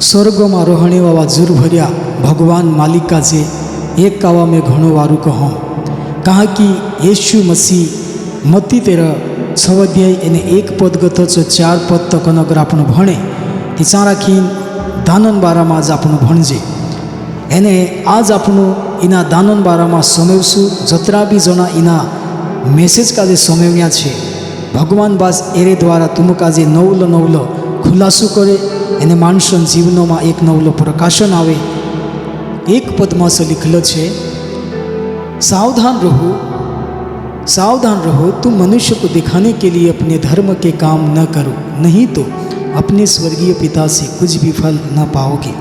स्वर्ग में रोहणे वावा जूर भरिया भगवान मालिक का जे एक कावा में घणो वारू कहो कहा कि येशु मसीह मत्ती 13 अध्याय एने एक पद गतो 4 पद तक अगर आपण भणे तिचा राखीन दानन बारा में आज आपण भणजे एने आज आपण इना दानन बारा में समयसु जतरा बी जना इना मेसेज का जे समयव्या छे भगवान बास एरे द्वारा तुम का जे नवलो खुलासो करे एने माणसन जीवनों में एक नवलो प्रकाशन आवे। एक पद में से लिखल है, सावधान रहो तुम मनुष्य को दिखाने के लिए अपने धर्म के काम न करो, नहीं तो अपने स्वर्गीय पिता से कुछ भी फल न पाओगे।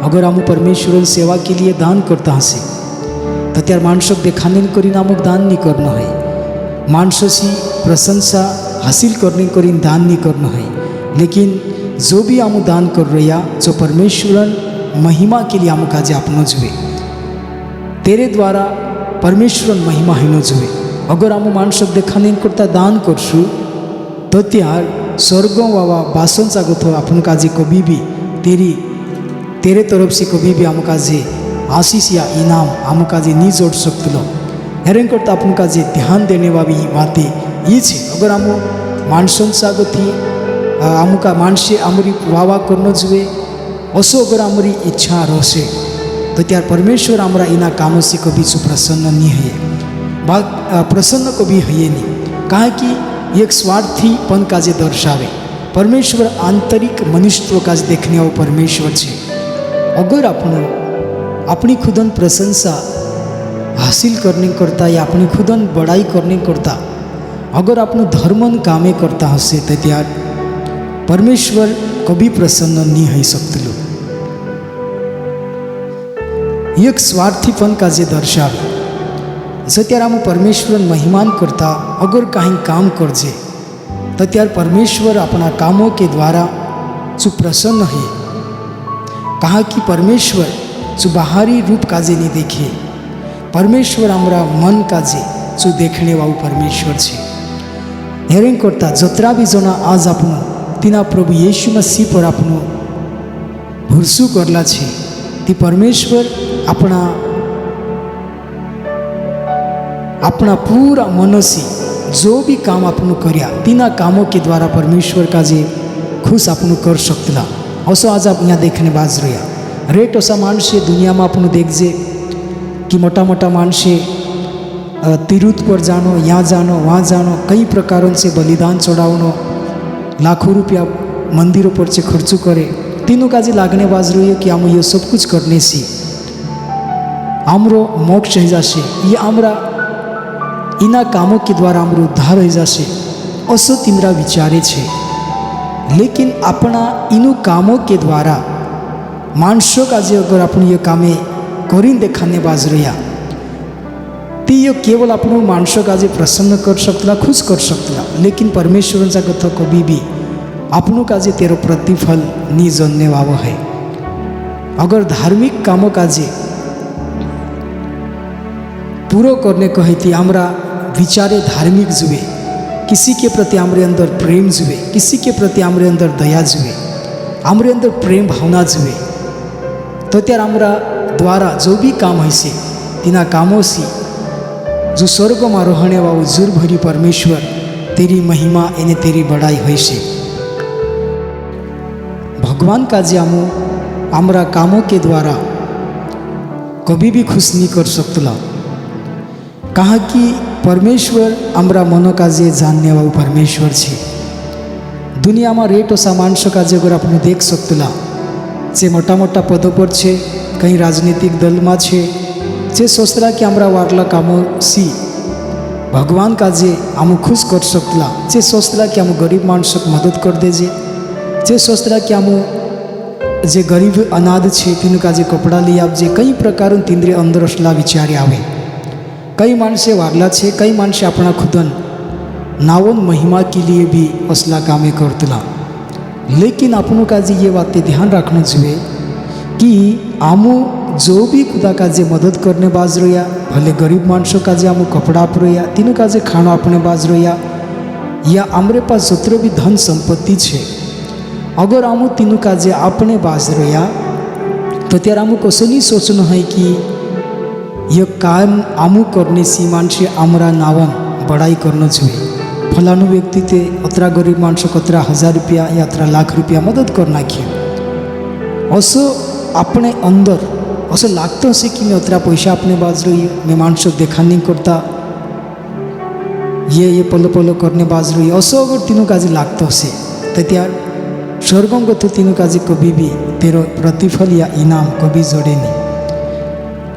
अगर हम परमेश्वर सेवा के लिए दान करता हसे तो त्यार माणसक देखाने करीन अमुक दान नहीं करना है, माणसाची प्रशंसा हासिल करने करीन दान नहीं करना है। लेकिन जो भी आम दान कर रहा जो परमेश्वरन महिमा के लिए आम काजे आपनो जुए तेरे द्वारा परमेश्वरन महिमा हेनो जुए। अगर आम माणसक देखाने करता दान करशु तो त्यार स्वर्गों वावा बासन जागतो अपन काजे कभी भी तेरे तरफ से कभी भी आम काजे आशीष या इनाम आम काजे नहीं जोड़ सकतलो। हेरें करता अपन काजे ध्यान देने वाली बातें ये छे। अगर आम माणसन जागती आमुका माणसे आमरी वावा करनो जुए असो अगर आमरी इच्छा रहसे तो त्यार परमेश्वर आमरा इना कामों से कभी सुप्रसन्न नहीं है, प्रसन्न कभी है नहीं। कहा कि एक स्वार्थीपन का जे दर्शावे परमेश्वर आंतरिक मनुष्यत्व का देखने वाला परमेश्वर छे। अगर अपनी खुदन प्रशंसा हासिल करने करता या अपनी खुदन बड़ाई करने करता अगर अपनो धर्मन कामे करता हसे तो त्यार परमेश्वर कभी प्रसन्न नहीं हो सकतलो। एक स्वार्थीपन का जे दर्शावे जो त्यार आम परमेश्वर महिमान करता अगर कहीं काम करजे तो त्यार परमेश्वर अपना कामों के द्वारा जो प्रसन्न है। कहा कि परमेश्वर जो बाहरी रूप काजे नहीं देखे, परमेश्वर हमारा मन काजे जो देखने वाला परमेश्वर छे। हेरें करता जतरा भी जना आज अपना तीना प्रभु येशु मसीह पर आपनो भरोसो करला छे ती परमेश्वर अपना पूरा मनसी जो भी काम आपनो कर्या तीना कामों के द्वारा परमेश्वर का जे खुश आपनो कर सकतला। असो आज आप यहाँ देखने बाज रहा रेट असा माणसे दुनिया में आपनो देखजे कि मोटा मोटा माणसे तीर्थ पर जानो यहाँ जानो वहाँ जानो कई प्रकारों से बलिदान चढ़ावनो लाखों रुपया मंदिरों पर से खर्चो करे तीनों का जी लागने बाज रही है कि आम ये सब कुछ करने से आमरो मोक्ष हो जासे, ये आमरा इना कामों के द्वारा आमरो उद्धार हो जासे असो तिमरा विचारे छे। लेकिन अपना इनु कामों के द्वारा मानसों का जे अगर अपनी ये कामे करीन देखाने बाज रहा ती ये केवल अपनो मानसों का जे प्रसन्न कर सकता खुश कर सकता। लेकिन परमेश्वर का कथा कभी भी अपनों का जे तेरो प्रतिफल नहीं जानने वाला है। अगर धार्मिक कामों का जे पूरा करने को है थी हमरा विचारे धार्मिक जुए, किसी के प्रति हमारे अंदर प्रेम जुए, किसी के प्रति हमारे अंदर दया जुए, हमारे अंदर प्रेम भावना जुए तो त्यार हमरा द्वारा जो भी काम है से तीना कामों से जो स्वर्ग में रहने वाला जूर भरी परमेश्वर तेरी महिमा एने तेरी बड़ाई है से। भगवान का जे हमरा कामों के द्वारा कभी भी खुश नहीं कर सकता। कहा कि परमेश्वर हमरा मनो का जे जानने वाला परमेश्वर छे। दुनिया में रेट और माणस का जे अगर अपने देख सकता जे मोटा मोटा पदों पर छे, कहीं राजनीतिक दल में छे जे सोचला कि हमरा वारला कामों सी भगवान का जे आम खुश कर सकला, जे सोचला कि आम गरीब मानसक मदद कर दे जे सोचला कि आम जे गरीब अनाथ छे तीन का जे कपड़ा ली आप जे कई प्रकार तीनरे अंदर असला विचार आवे। कई मानसे वारला छे, कई मानसे अपना खुदन नावन महिमा के लिए भी असला कामे करतला। लेकिन अपनों का जे ये बातें ध्यान रखना चाहिए कि आमू जो भी खुदा का जे मदद करने बाज रहा भले गरीब मानसों का जे आमू कपड़ा आप रहा तीनों का जे खाना अपने बाज रहा या हमारे पास जतरो भी धन संपत्ति छे अगर आमू तीनों काजे आपणे बाज रह्या तो त्यार आमू कसं नहीं सोचणं है कि यह काम आमू करने सी माणसे आमरा नावन बड़ाई करणं जुए फलाणो व्यक्ति ते अतरा गरीब माणसं अतरा 1000 रुपया या 13 लाख रुपया मदद कर नाखी असं अपने अंदर असं लागतं असे की मी अतरा पैसा आपणे बाज रही मैं माणसं देखा नहीं करता ये पलो पलो करने बाज रही असं अगर तीनों काजे लागतं असे तर त्यार स्वर्गंगत तीनों काजे कभी भी तेरो प्रतिफल या इनाम कभी जोड़े नहीं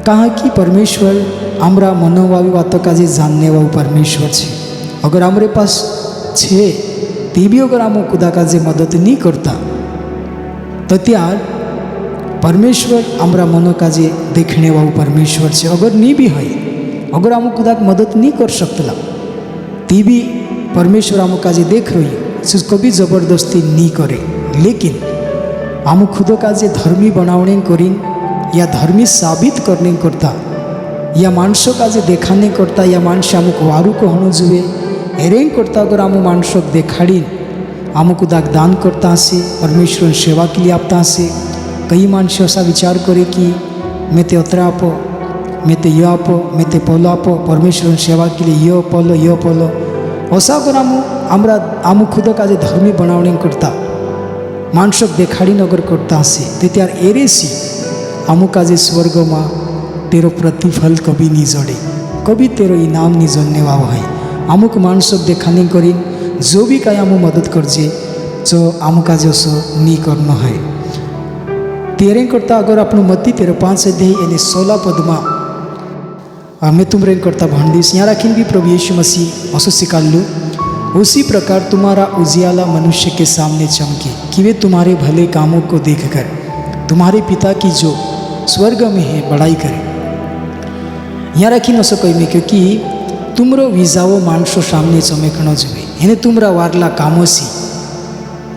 कहा कि परमेश्वर आमरा मनोवावी बातों काजे जानने वाला परमेश्वर छे अगर हमारे पास छे ते भी अगर आम खुदा काजे मदद नहीं करता तो त्यार परमेश्वर आमरा मनो काजे देखने वाला परमेश्वर छे अगर नहीं भी है अगर आम खुदा मदद नहीं कर सकता ती भी परमेश्वर आम काजे देख रही कभी ज़बरदस्ती नहीं करे लेकिन आम खुद काजे धर्मी बनावने करीन या धर्मी साबित करने करता या माणसों काजे देखाने करता या माणसे आमुक वारू को होणं जुए एरें करता अगर आम माणसों देखाड़ीन आमुक दान करता हसे परमेश्वर सेवा के लिए आपता हसे कई माणसे असा विचार करे कि मैं ते अतरा आपो मैं ते यो आपो मैं ते पलो आपो परमेश्वर सेवा के लिए यो पलो असा अगर आम खुद काजे धर्मी बनावने करता माणसों देखाड़ी अगर करता हसे ते त्यार एरेसी आमु काजे स्वर्ग में तेरो प्रतिफल कभी नहीं जड़े कभी तेरो इनाम नहीं जड़ने वाला है अमुक माणसों देखाने करी जो भी काय आमु मदद करजे जो आमु काजे असो नहीं करना है तेरे करता अगर अपनो मती तेरे 5 अध्याय यानी 16 पद में मैं तुमरे करता भंडीस यहाँ रखीन भी प्रभु यीशु मसीह असो सिकाल लूँ उसी प्रकार तुम्हारा उजियाला मनुष्य के सामने चमके कि वे तुम्हारे भले कामों को देखकर तुम्हारे पिता की जो स्वर्ग में है बड़ाई करे यहाँ रखी न सको में क्योंकि तुमरो विजाओ माणसो सामने चमकणो जुए એને तुमरा वारला कामोसी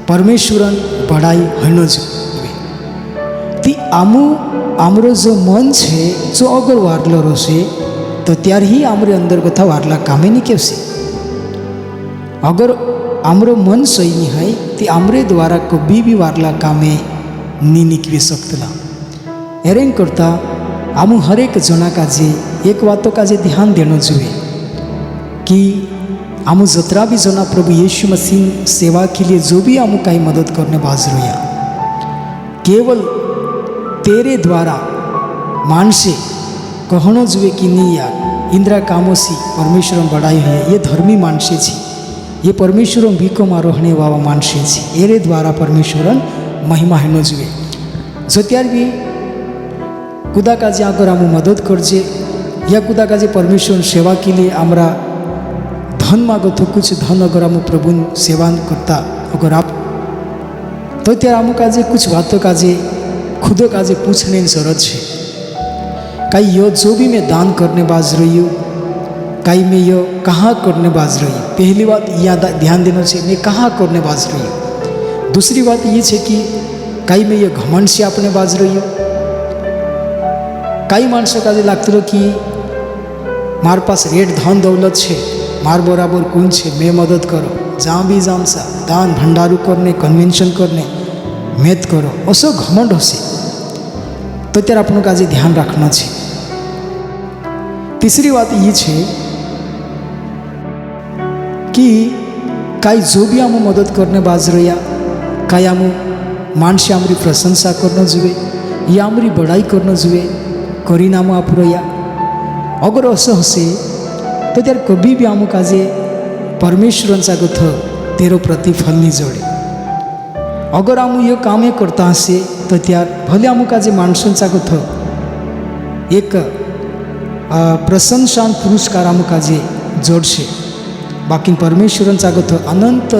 परमेश्वरन बड़ाई हणो जुए ती आमरो जो मन छे जो अगर वारलो रोसे तो त्यार ही आमरे अंदर कथा वारला कामे नहीं केवसे अगर आमरो मन सही नहीं है ती आमरे द्वारा कभी भी वारला कामे नहीं निकली सकतला एरें करता आमू हरेक जना काजे एक बातों काजे ध्यान देना जुए कि आमू जतरा भी जना प्रभु यीशु मसीह सेवा के लिए जो भी आमू काई मदद करने बाज रोया केवल तेरे द्वारा मानसे कहनो जुए कि नहीं यार इंद्रा कामोसी परमेश्वर बढ़ाई है ये धर्मी मानसे छी ये परमेश्वर भीको में रहने वाला मानसे छी एरे द्वारा परमेश्वर महिमा हेनो जुए जो त्यार भी खुदा काजे अगर आम मदद करजे या खुदा काजे परमेश्वर सेवा के लिए आमरा धन मागत हो कुछ धन अगर आम प्रभु सेवा करता अगर आप तो त्यार आम काजे कुछ बातों काजे खुद काजे पूछने की जरूरत है कई यो जो भी मैं दान करने बाज रही हूँ कई मैं यो कहाँ करने बाज रही हूँ पहली बात यह ध्यान देना चाहिए मैं कहाँ करने बाज रही हूँ दूसरी बात ये है कि कई मैं ये घमंड से आपने बाज रही हूँ कई माणसों का लगते कि मार पास रेट धन दौलत है मार बराबर कौन है मैं मदद करो जहाँ भी जाम सा दान भंडारू करने कन्वेंशन करने मेद करो असो घमंड हसे तो त्यार अपन का ध्यान रखना है तीसरी बात ये है कि कई जो भी आम मदद करने बाज रहा कई आम मानसे आमरी प्रशंसा करना जुए या आमरी बड़ाई करना जुए करी नाम आप रहा अगर असो हसे तो त्यार कभी भी आम काजे परमेश्वरांचा गथ तेरो प्रतिफल नहीं जोड़े अगर आम ये कामे करता हसे तो त्यार भले आम काजे माणसांचा गथ एक प्रशंसान पुरस्कार आम काजे जोड़शे बाकी परमेश्वरांचा गथ अनंत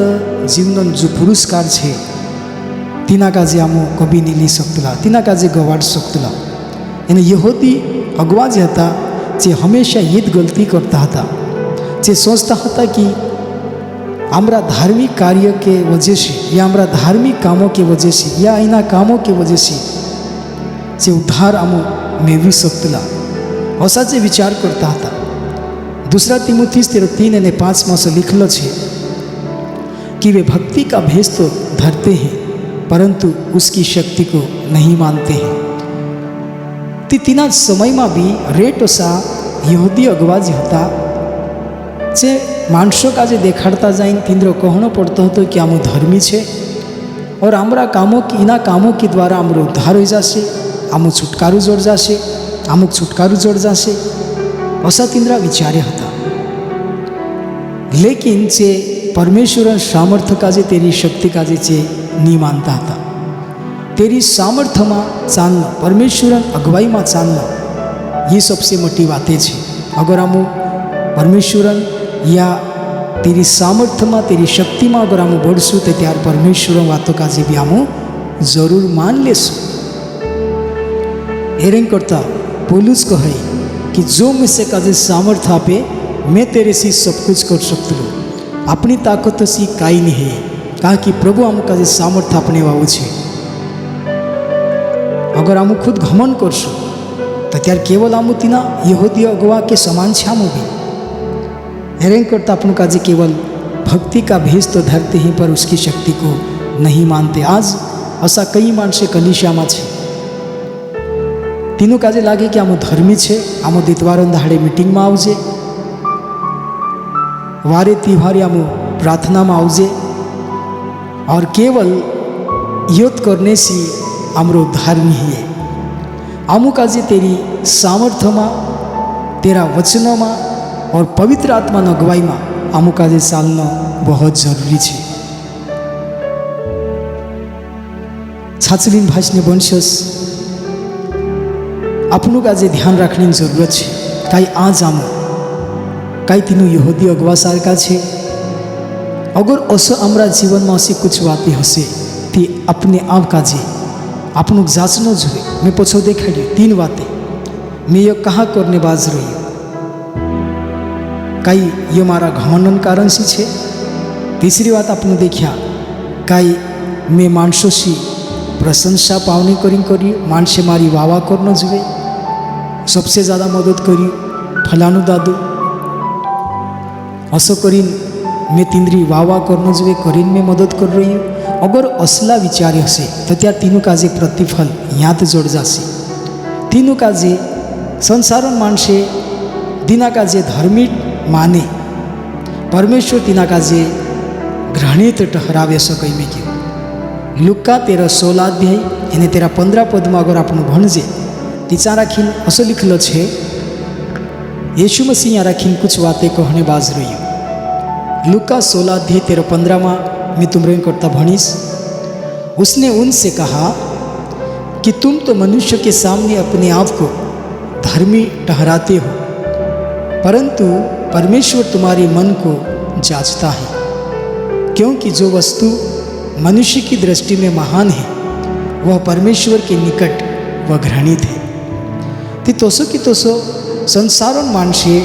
जीवन जो पुरस्कार है तीना काजे आम कभी नहीं ली सकतला तीना काजे गवाड़ सकतला एने यहूदी अगवा जे था जे हमेशा ये गलती करता था जे सोचता था कि हमारा धार्मिक कार्य के वजह से या हमारा धार्मिक कामों के वजह से या इना कामों के वजह से जे उद्धार आम मेळवी सकतला असा जे विचार करता था। दूसरा तीमुथियुस 3:5 में से लिखलो है कि वे भक्ति का भेष तो धरते हैं परंतु उसकी शक्ति को नहीं मानते हैं। तीना समय में भी रेट ओसा यहूदी अगवा जो था जे मानसों का जे देखाड़ता जाइन तींद्रो कहनो पड़तो હતો कि आमो धर्मी छे और आमरा कामों की इना कामों के द्वारा आमरो उद्धार हो जाशे, आमो छुटकारू जोड़ जाशे, आमुक छुटकारू जोड़ जाशे असा तींद्रा विचार्य हता। लेकिन जे परमेश्वर सामर्थ्य का जे तेरी शक्ति का जे नहीं मानता था। तेरी सामर्थ्य में चालना, परमेश्वर अगवाई में चालना, ये सबसे मोटी बातें छे। अगर आमो परमेश्वर या तेरी सामर्थ्य में तेरी शक्ति में अगर आमो बढ़शू तो त्यार परमेश्वर वातों का जे भी आमो जरूर मान लेशू। हेरें करता पौलुस कहे कि जो मुझसे का जे सामर्थ्य आपे मैं तेरे से सब कुछ कर सकता हूँ, अपनी ताकत से काई नहीं है। कहा कि प्रभु आम का जे सामर्थ्य अपने वावू छे। अगर आमु खुद घमन करशु तो त्यार केवल आमु तीना यहूदी अगवा के समान छे। आमु भी हेरें करता अपन का जे केवल भक्ति का भेष तो धरते हैं पर उसकी शक्ति को नहीं मानते। आज ऐसा कई मानसे कलिशा में छे। तीनों काजे लागे कि आमो धर्मी छे, आमो दितवारन दाड़े मीटिंग में आवजे, वारे तिहारे आमो प्रार्थना में आवजे और केवल युद्ध करने से आमरो उद्धार नहीं है। आमु काजे तेरी सामर्थ्य में, तेरा वचनों में और पवित्र आत्मा न अगवाई में आमु काजे चालना बहुत जरूरी है। छाछलीन भाषने बनशस अपनों का जे ध्यान रखने की जरूरत है। कई आज आमो कई तीनों यहूदी अगवा सारका छे। अगर असो अमरा जीवन में असी कुछ बातें हसे ती अपने आप का जे आपनो जांचनो जोए। मैं पछो देखाड्यो 3 बातें मैं ये कहाँ करने बाज रही हूँ। कई ये मारा घमंडन कारण सी छे। तीसरी बात आपने देखा कई मैं मानसों सी प्रशंसा पावनी करी मानसे मारी वावा करनो जोए, सबसे ज़्यादा मदद करी फलानु दादू असो करीन मैं तींद्री वावा करनो जोए, करीन मैं मदद कर रही हूँ। अगर असला विचार हसे तो त्या तीनों का जे प्रतिफल याद जोड़ जासे। तीनों का जे संसारण मानसे दीना का जे धर्मी माने परमेश्वर तीना का जे घृणित ठहरावे सकै में क्यों। लुका 13:16 अध्याय एने 13:15 पद में अगर आपने भणजे तीचा राखीन असो लिखलो छे यीशु मसीह राखीन कुछ बातें कहने बाज रही हूँ। लुका 16 अध्याय 13:15 में मैं तुमरे करता भणीस। उसने उनसे कहा कि तुम तो मनुष्य के सामने अपने आप को धर्मी ठहराते हो, परंतु परमेश्वर तुम्हारे मन को जांचता है, क्योंकि जो वस्तु मनुष्य की दृष्टि में महान है वह परमेश्वर के निकट वह घृणित है। ती तोसो की तोसो संसारण मानसे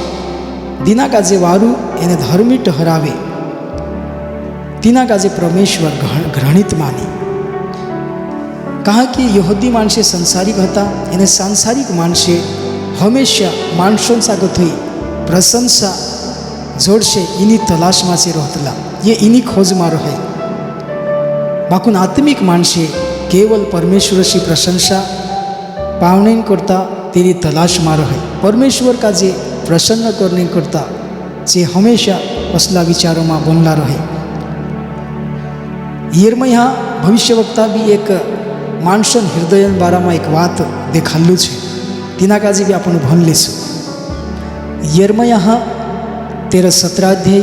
दीना का जे वारू एने धर्मी ठहरावे तीना का जे परमेश्वर घृणित माने। कहा कि यहूदी मानसे संसारिक हता एने सांसारिक मानसे हमेशा मानसों सागत हुई प्रशंसा जोड़से इनी तलाश में से रहतला, ये इनी खोज में रहे। बाकुन आत्मिक मानसे केवल परमेश्वर की प्रशंसा पावने करता तेरी तलाश में रहे। परमेश्वर का जे प्रसन्न करने करता जे हमेशा असला विचारों में बनला रहे। यिर्मयाह भविष्यवक्ता भी एक मानसन हृदय बारा में एक बात देखालू है, तीना का जे भी अपन भन लेशु। यिर्मयाह 13:17 अध्याय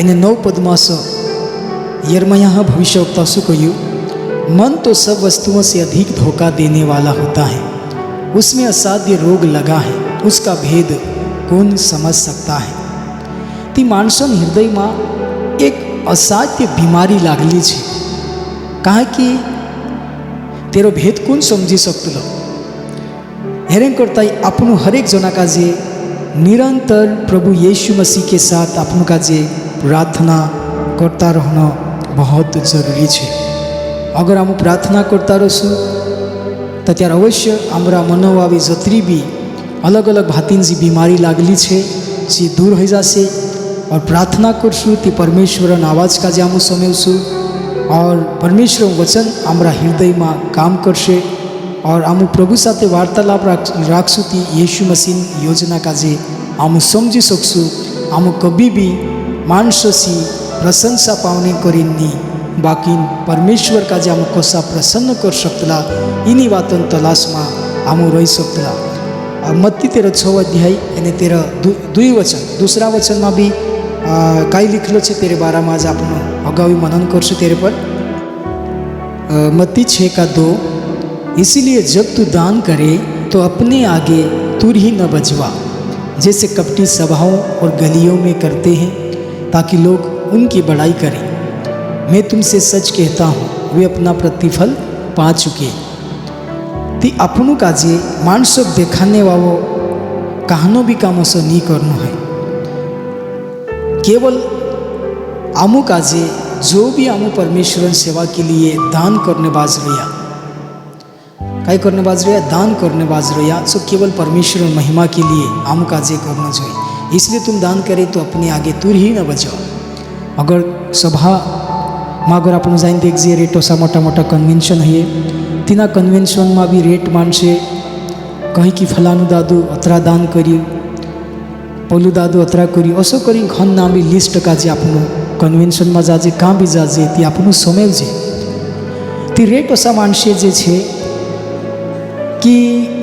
एने 9 पद में यिर्मयाह भविष्यवक्ता शू कहू, मन तो सब वस्तुओं से अधिक धोखा देने वाला होता है, उसमें असाध्य रोग लगा है, उसका भेद कौन समझ सकता है। ती मानसन हृदय में एक असाध्य बीमारी लागली है। कहा कि तेरो भेद कौन समझी सकतो। हेरें करता अपनो हरेक जना का जे निरंतर प्रभु यीशु मसीह के साथ अपन का जे प्रार्थना करता रहना बहुत जरूरी है। अगर हम प्रार्थना करता रहशु तो त्यार अवश्य आमरा मनोवावी जतरी भी अलग अलग भातीन जी बीमारी लागली है जे दूर हो जासे। और प्रार्थना करशु ती परमेश्वर आवाज का जे आमु समझशु और परमेश्वर वचन आमरा हृदय में काम करशे और आम प्रभु साथ वार्तालाप राखशु ती यीशु मसीह योजना काजे आम समझी सकशु आम कभी भी माणसोसी प्रशंसा पावने करीनी बाकी परमेश्वर काजे आम कसा प्रसन्न कर सकतला इनी वातन तलाश में आम रही सकतला। मत्ती 13 अध्याय अने 2 वचन दूसरा वचन में भी कई लिखलो है तेरे बारे में आज आप अगावी मनन करशु तेरे पर। मत्ती 6:2 इसीलिए जब तू दान करे तो अपने आगे तुर ही न बजवा जैसे कपटी सभाओं और गलियों में करते हैं ताकि लोग उनकी बड़ाई करें। मैं तुमसे सच कहता हूँ वे अपना प्रतिफल पा चुके। ती अपनू काजे मानसों देखाने वालों कहनो भी काम असो नहीं करनो है। केवल आमू काजे जो भी आमू परमेश्वर सेवा के लिए दान करने बाज रहा कई करने बाज रहा दान करने बाज रहा सो केवल परमेश्वर महिमा के लिए आमू काजे करना चाहिए। इसलिए तुम दान करे तो अपने आगे तुर ही न बजाओ। अगर सभा में अगर आप जाइन देखिए रेट ओसा मोटा मोटा कन्वेन्शन है तीना कन्वेन्शन में भी रेट मानसे कहीं कि फलानु दादू अतरा दान करी पलू दादू अतरा करी असो करी घन ना भी लिस्ट काजे आपनो कन्वेन्शन में जाजे क्या भी जाजे ती आपनु समझे ती रेट ओसा मानसे जे छे कि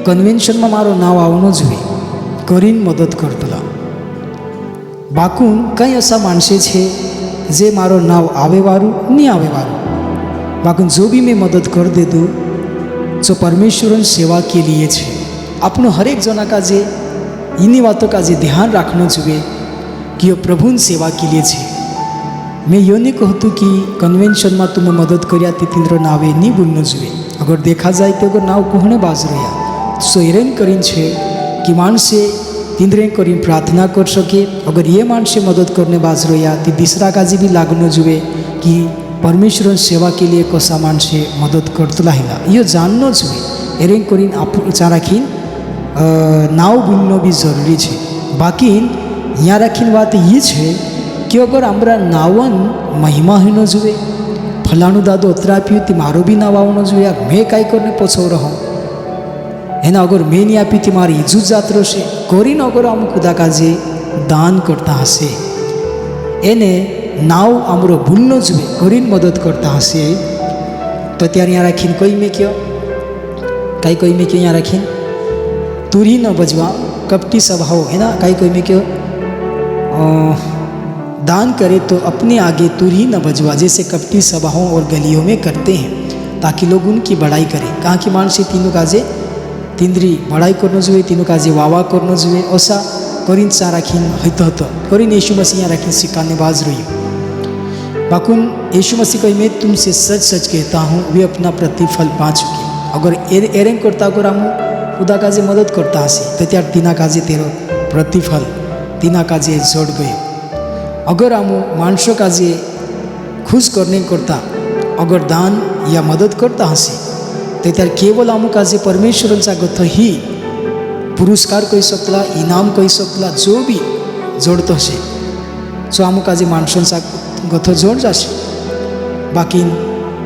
कन्वेन्शन में मारो नाव आवनो जोईए करीन मदद करतला। बाकून कई असा मानसे छे जे मारो नाव आवे वारू नहीं आवे वारू बाकून जो भी मैं मदद कर दे दूँ जो परमेश्वर सेवा के लिए छे। अपनो हर एक जना का जे इन्हीं बातों का जे ध्यान रखना चाहिए कि ये प्रभु सेवा के लिए छे। मैं यो नहीं कहतु कि कन्वेन्शन में तुम्हें मदद करिया तींद्र नावे नहीं बोलना चाहिए। अगर देखा जाए तो अगर नाव कोहने बाज रहा सो एरेन करीन छे कि मानसे तींद्रे करीन प्रार्थना कर सके। अगर ये मानसे मदद करने बाज रहा तो दूसरा काजे भी लागनो जुए कि परमेश्वर सेवा के लिए कसा मानसे मदद करतला है ये जानना चाहिए। एरेन करीन आप राखीन नाव बोलना भी जरूरी है। बाकी यहाँ राखीन बात ये है कि अगर आमरा नावन महिमा होना जुए फलाणु दादू अतरा आप्यू ती मारो भी नाव आवनो जुए मैं कई करने पछो रहो एना अगर मैं नहीं आपी थी मारी इज्जत जात रहे करीन अगर आम खुदा काजे दान करता हसे एने नाव आमरो भूलनो जुए करीन मदद करता हसे तो त्यार यहाँ राखीन कोई में क्यों कई कोई में क्यों यहाँ राखीन तुरी न बजवा कपटी सभाओ है ना कई कोई में क्यों दान करे तो अपने आगे तुरी न बजवा जैसे कपटी सभाओं और गलियों में करते हैं ताकि लोग उनकी बड़ाई करें। कहाँ की मानसी तीनों काजे तींद्री बड़ाई करना जुए तीनों काजे वावा करना जुए ऐसा करीन सा राखीन हत करीन यीशु मसीह राखीन सिखाने बाज रही। बाकुन यीशु मसीह कही मैं तुमसे सच सच कहता हूँ वे अपना प्रतिफल पा चुके। अगर एरेंग करता अगर हम खुदा काजे मदद करता हसी तो त्यार तीना काजे तेरो प्रतिफल तीना काजे जोड़ गए। अगर हम मानसों काजे खुश करने करता अगर दान या मदद करता हसी तो त्यार केवल आम काजे परमेश्वरांचा गथ ही पुरस्कार कही सकला इनाम कही सकला जो भी जोड़तो से सो आम काजे माणसांचा गथ जोड जाशे। बाकी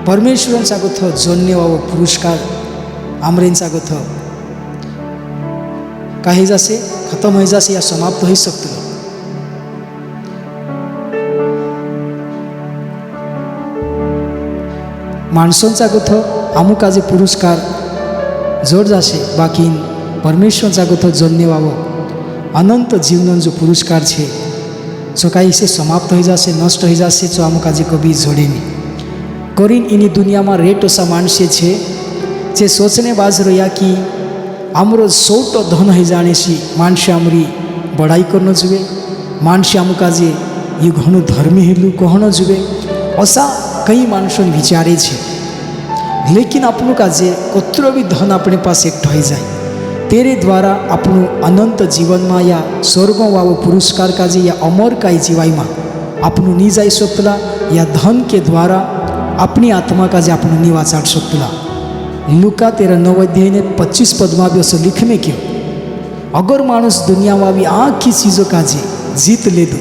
परमेश्वरांचा गथ जोडने वावो पुरस्कार आमरेंचा गथ काही जासे खत्म हो जासे या समाप्त हो सकते। माणसांचा गथ आमू काजे पुरस्कार जोड जाशे बाकी परमेश्वरचा गथ जोडने वावो अनंत जीवन जो पुरस्कार छे जो कहीं से समाप्त हो जासे नष्ट हो जासे जो आमू काजे कभी जोड़े नहीं। करीन इनी दुनिया में रेट ओसा मानसे छे जे सोचने बाज रहा कि आमरो सौटो धन हो जाने सी मानसे आमरी बड़ाई करना जुए मानसे आमू काजे ये घणु धर्मी हेलू कहना जुए ऐसा कई मानसों विचारे छे। लेकिन आपनु काजे कतरो भी धन अपने पास एकठो हो जाए तेरे द्वारा आपनु अनंत जीवन में या स्वर्गों वावो पुरस्कार काजे या अमर काई जीवाई में आपनु नहीं जाई सकला या धन के द्वारा अपनी आत्मा काजे आपनु नहीं वाचाड़ सकला। लूका 13:9-25 पद में भी असो लिख में क्यों अगर मानुस दुनिया में भी आखी चीज़ों काजे जीत ले दो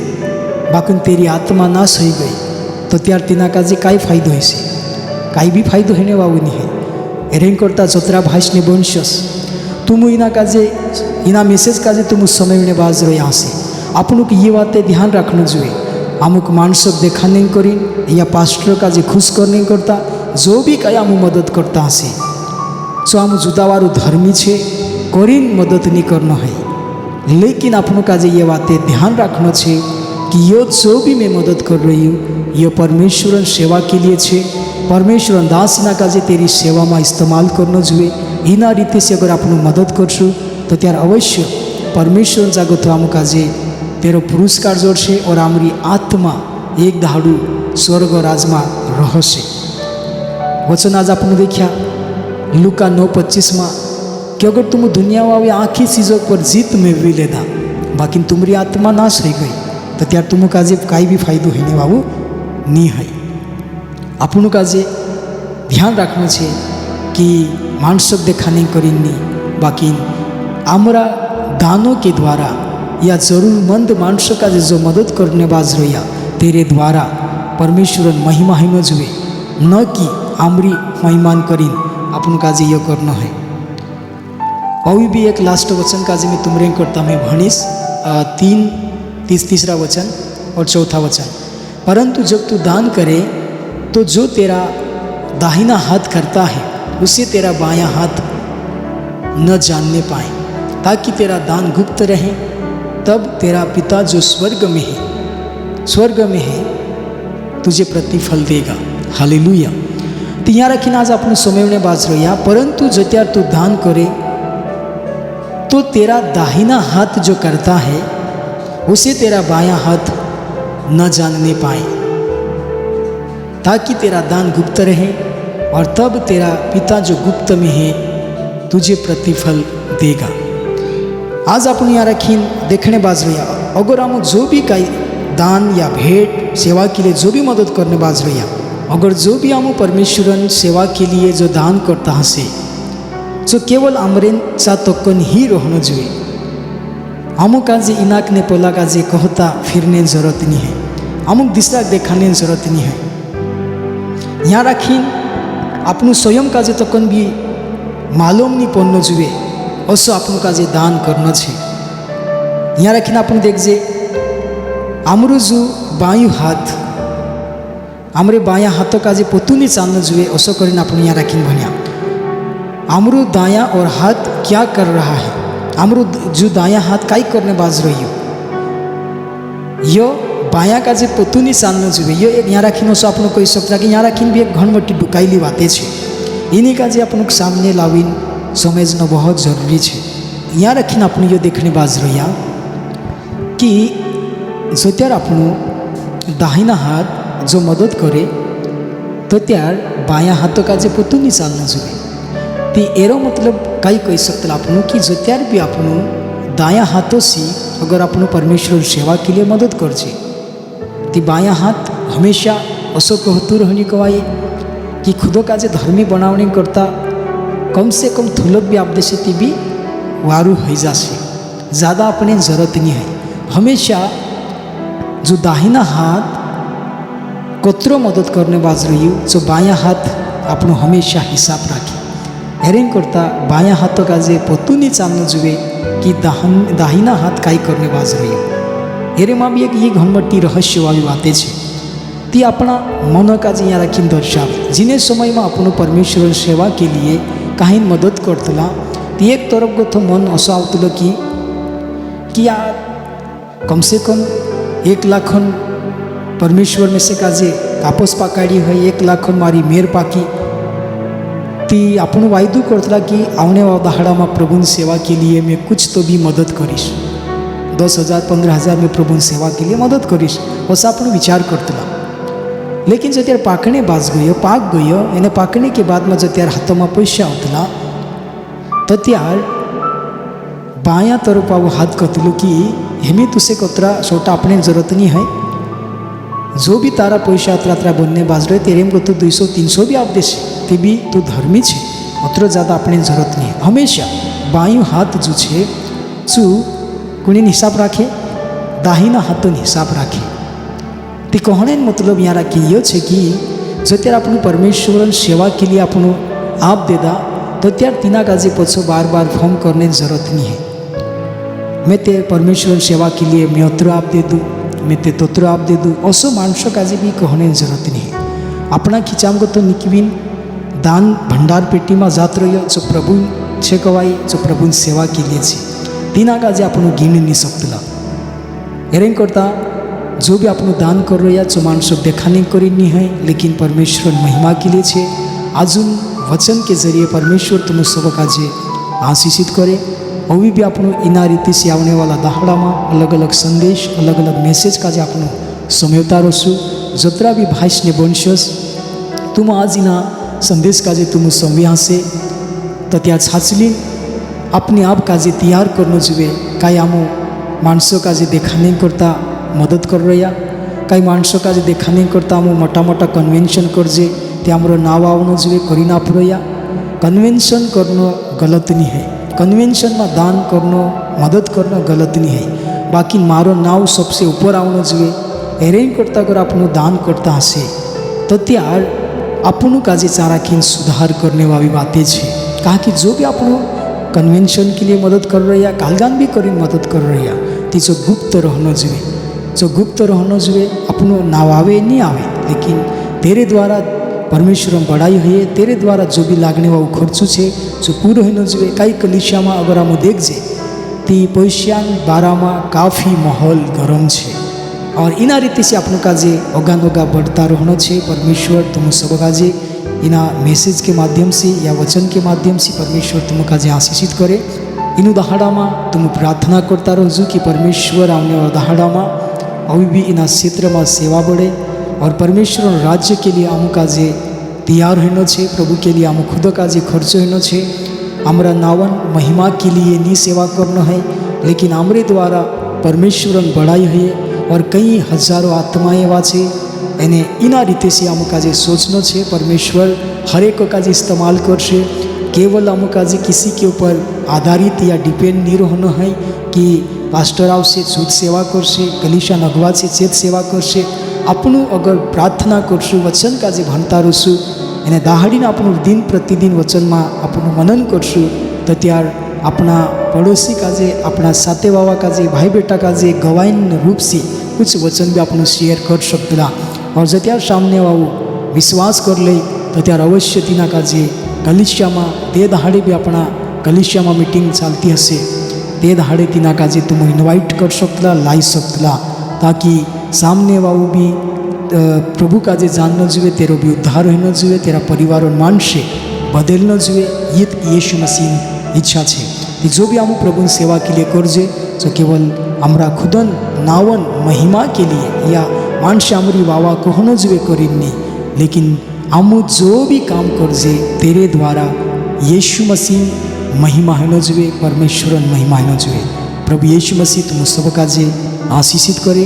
बाकी तेरी आत्मा नाश हो गई तो त्यार तिना काजे काय फायदो हयसे, कांय बी फायदो हेने वावू नहीं है। एरें करता जोतरा भाषने बनशस तुम इना काजे इना मैसेज काजे तुम समय बाज रहे हसे। आपनुक ये बातें ध्यान रखना जुए। अमुक मानसक देखा नहीं करीन या पास्टर काजे खुश कर नहीं करता, जो भी कई आमु मदद करता हसे सो आम जुदावारू धर्मी छे करीन मदद नहीं करना है। लेकिन आपनो काजे ये बातें ध्यान रखना छे कि यो जो भी मैं मदद कर रही हूँ ये परमेश्वर सेवा के लिए छे। परमेश्वर दास इना काजे तेरी सेवा में इस्तेमाल करना जुए। इना रीते से अगर आपनो मदद करशु तो त्यार अवश्य परमेश्वर जागो तो आम काजे तेरो पुरस्कार जोड़शे और आमरी आत्मा एक दाड़ू स्वर्ग राजमा रहशे। वचन आज आपने देखा लूका 9:25 में कि अगर तुम दुनिया वाली आखी चीज़ों पर जीत मेळवी लेदा बाकी तुम्हारी आत्मा नाश हो गई तो त्यार तुम काजे काई भी फायदो होने वावो नहीं है। आपनु काजे ध्यान रखना है कि मानसक देखा नहीं करीनी बाकी आमरा दानों के द्वारा या जरूरतमंद मानसों का जो मदद करने बाज रहा तेरे द्वारा परमेश्वर महिमा हिम जुए न कि आमरी महिमान करीन अपन काजे यह करना है। अभी भी एक लास्ट वचन काजे मैं तुमरे करता मैं भणीश 3:33 वचन और 4 वचन। परंतु जब तू दान करे तो जो तेरा दाहिना हाथ करता है उसे तेरा बायां हाथ न जानने पाए ताकि तेरा दान गुप्त रहे, तब तेरा पिता जो स्वर्ग में है तुझे प्रतिफल देगा। हालेलुया। तो यहाँ रखी आज अपन समय बाज रहा परंतु जो त्यार तू दान करे तो तेरा दाहिना हाथ जो करता है उसे तेरा बायां हाथ न जानने पाए ताकि तेरा दान गुप्त रहे और तब तेरा पिता जो गुप्त में है तुझे प्रतिफल देगा। आज अपन यहाँ रखी देखने बाज रहा अगर हम जो भी कई दान या भेंट सेवा के लिए जो भी मदद करने बाज रहा अगर जो भी हम परमेश्वर सेवा के लिए जो दान करता हसे जो केवल आमरेन चा तोकन ही रहना जुए। अमुक काजे इनाक ने पोला काजे कहता फिरने जरूरत नहीं है, अमुक दिशा देखाने जरूरत नहीं है। यहाँ रखी अपनु स्वयं काजे तोकन भी मालूम नहीं पड़ना जुए असो आपन काजे दान करना छे। यहाँ रखीने अपन देखजे आमरू जो बायु हाथ आमरे बाया हाथों काजे पोतुनी चालना जुए असो करीने अपन यहाँ रखीने भण्या आमरू दाया और हाथ क्या कर रहा है, आमरू जो दाया हाथ काई करने बाज रही हो यो बाया काजे पोतुनी चालना जुए। यो एक यहाँ रखीने असो अपन कही सकता कि यहाँ रखीने भी एक घणमोटी डुकाईली बातें छे इन्हीं काजे अपन सामने लावीन समझना बहुत जरूरी है। यहाँ रखीने अपने ये देखने बाज रहा कि जो त्यार अपनो दाहिना हाथ जो मदद करे तो त्यार बाया हाथों का जे पोतू नहीं चालना जुए। तो एरो मतलब कई कही सकता अपनों कि जो त्यार भी अपनो दाया हाथों से अगर अपनो परमेश्वर सेवा के लिए मदद कर तो बाया हाथ हमेशा असो कहतू रहनी कवाए कि खुदों का जे धर्मी बनावने करता कम से कम थुलक भी आप देसे ती भी वारू हो जासे, ज़्यादा अपने जरूरत नहीं है। हमेशा जो दाहिना हाथ कतरो मदद करने बाज रही हो जो बायां हाथ अपनो हमेशा हिसाब राखी हेरें करता बायां हाथों का जे पोतू नहीं चालना जुए कि दाहिना हाथ काई करने बाज रही हो। हेरे माँ भी एक ये घनमट्टी रहस्य वाली बातें छे ती अपना मन का यहाँ रखीने दर्शाव जिने समय में अपनो परमेश्वर सेवा के लिए कहीं मदद करतला तो एक तरफ को तो मन असो आवतलो कि यार कम से कम 1 लाख परमेश्वर में से काजे कापस पाकाड़ी है 1 लाख मारी मेर पाकी ती अपन वायदू करतला कि आने वाला दहाड़ा में प्रभु सेवा के लिए मैं कुछ तो भी मदद करीश 10,000 15,000 में प्रभु सेवा के लिए मदद करीश वैसा अपन विचार करतला। लेकिन जो त्यार पाकने बाज गयो पाक गयो एने पाकने के बाद में जो त्यार हाथों में पैसा होतला तो त्यार बाया तरफ वो हाथ कहतलो कि हेमी तुसे कतरा छोटा अपने जरूरत नहीं है, जो भी तारा पैसा अतरा बनने बाज रहे तेरे को तो 200-300 भी आप देश ते भी तू धर्मी छे अतर ज़्यादा अपने जरूरत नहीं है। हमेशा बायु हाथ जो छे जो कोने हिसाब राखे दाहिना हाथों हिसाब राखे તે કહણે मतलब यारा कि ये है कि जो त्यार अपन परमेश्वर सेवा के लिए अपन आप देदा तो त्यार तीना काजे पछो बार बार फोन करने की जरूरत नहीं है। मैं ते परमेश्वर सेवा के लिए मैं अत्र आप दे दूँ, मैं ते तोत्र आप दे दूँ, असो मानसों काजे भी कहने की जरूरत नहीं है। अपना खिचाम को तो निकवीन दान भंडार पेटी में जात रही जो प्रभु छे कवाई जो प्रभु सेवा के लिए छे तीना काजे अपन गिनी नहीं सकता। एरें करता जो भी अपन दान कर रहा जो मानसों देखा नहीं करी नहीं है लेकिन परमेश्वर महिमा के लिए छे। आजुन वचन के जरिए परमेश्वर तुम सब काजे आशीषित करे। अभी भी अपन इना रीति से आने वाला दहाड़ा में अलग अलग संदेश अलग अलग मैसेज काजे अपन समयता रसू जतरा भी भाईस ने बनशस तुम आज इना संदेश काजे तुम समया से तो त्या छाचली अपने आप काजे तैयार करना जुए। काई आमो मानसों काजे देखा नहीं करता मदद कर रहा, कई मानसों काजे देखा नहीं करता आमो मोटा मोटा कन्वेन्शन करजे ते आमरो नाव आवनो जुए करी ना पड़या। कन्वेन्शन करना गलत नहीं है, कन्वेन्शन में दान करना मदद करना गलत नहीं है, बाकी मारो नाव सबसे ऊपर आवनो जुए। एरें करता अगर आपनो दान करता हसे तो त्यार आपनो काजे चाराखीन सुधार करने वाली बातें छे। कहा कि जो भी आपनो कन्वेन्शन के लिए मदद कर रहा गालगान भी करी मदद कर रहा ती जो गुप्त रहना जुए, जो गुप्त रहना जुए अपनो नाव आवे नहीं आवे लेकिन तेरे द्वारा परमेश्वर बड़ाई हुई तेरे द्वारा जो भी लागने वाला खर्चू है जो पूरा होना जुए। कई कलिसिया में अगर हम देखजे ती पैसियान बारा में काफ़ी माहौल गरम है और इना रीति से अपन काजे ओगान ओगा बढ़ता रहना है। परमेश्वर तुम सब काजे इना मैसेज के माध्यम से या वचन के माध्यम से परमेश्वर तुम काजे आशीषित करे। इनु दहाड़ा में तुम प्रार्थना करता रहो कि परमेश्वर आने वाला दहाड़ा में अभी भी इना क्षेत्र में सेवा बढ़े और परमेश्वर राज्य के लिए आम काजे तैयार होना है। प्रभु के लिए आम खुद काजे खर्च होना है। हमारा नावन महिमा के लिए नहीं सेवा करना है लेकिन आमरे द्वारा परमेश्वर बढ़ाई हुई और कई हजारों आत्माएं वाचे एने इना रीते से आम काजे सोचना है। परमेश्वर हर एक काजे इस्तेमाल करशे, केवल आम काजे किसी के ऊपर आधारित या डिपेंड नहीं रहना है कि पास्टर आव से झूठ सेवा करशे कलिशा नगवा से चेत सेवा करशे। अपनों अगर प्रार्थना करशु वचन काजे भणता रहशु एने दाहाड़ी अपनों दिन प्रतिदिन वचन में अपनों मनन करशु तो त्यार अपना पड़ोसी काजे अपना साथे बाबा काजे भाई बेटा काजे गवाइन रूप से कुछ वचन भी अपनों शेयर कर सकता और जो त्यार सामने वाऊ विश्वास कर ले तो त्यार अवश्य तीना काजे कलिसिया में ते दहाड़े भी अपना कलिसिया में मीटिंग चलती हसे ते दहाड़े तीना काजे तुम इन्वाइट कर सकता लाई सकता ताकि सामने वाऊ भी प्रभु काजे जानना जुए तेरो भी उद्धार होना जुए तेरा परिवार और मानसे बदलना जुए। ये यीशु मसीह इच्छा है जो भी आम प्रभु सेवा के लिए करजे जो केवल हमारा खुदन नावन महिमा के लिए या मानसे आमरी वावा कहना जुए करीनी लेकिन आमु जो भी काम करजे तेरे द्वारा यीशु मसीह महिमा होना जुए परमेश्वर महिमा होना जुए। प्रभु यीशु मसीह तुम सब काजे आशीषित करे।